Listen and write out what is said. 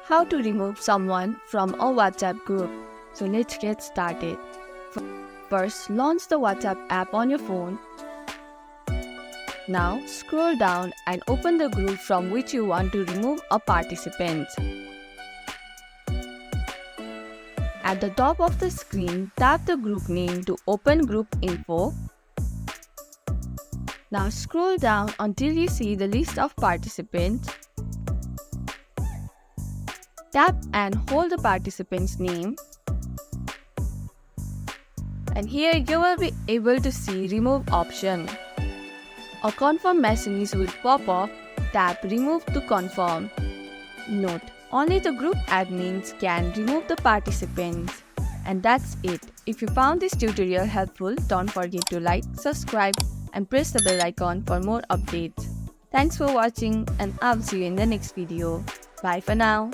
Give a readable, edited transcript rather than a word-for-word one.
How to remove someone from a WhatsApp group. So let's get started. First, launch the WhatsApp app on your phone. Now scroll down and open the group from which you want to remove a participant. At the top of the screen, tap the group name to open group info. Now scroll down until you see the list of participants. Tap and hold the participant's name. And here you will be able to see remove option. A confirm message will pop up. Tap remove to confirm. Note, only the group admins can remove the participants. And that's it. If you found this tutorial helpful, don't forget to like, subscribe and press the bell icon for more updates. Thanks for watching and I'll see you in the next video. Bye for now.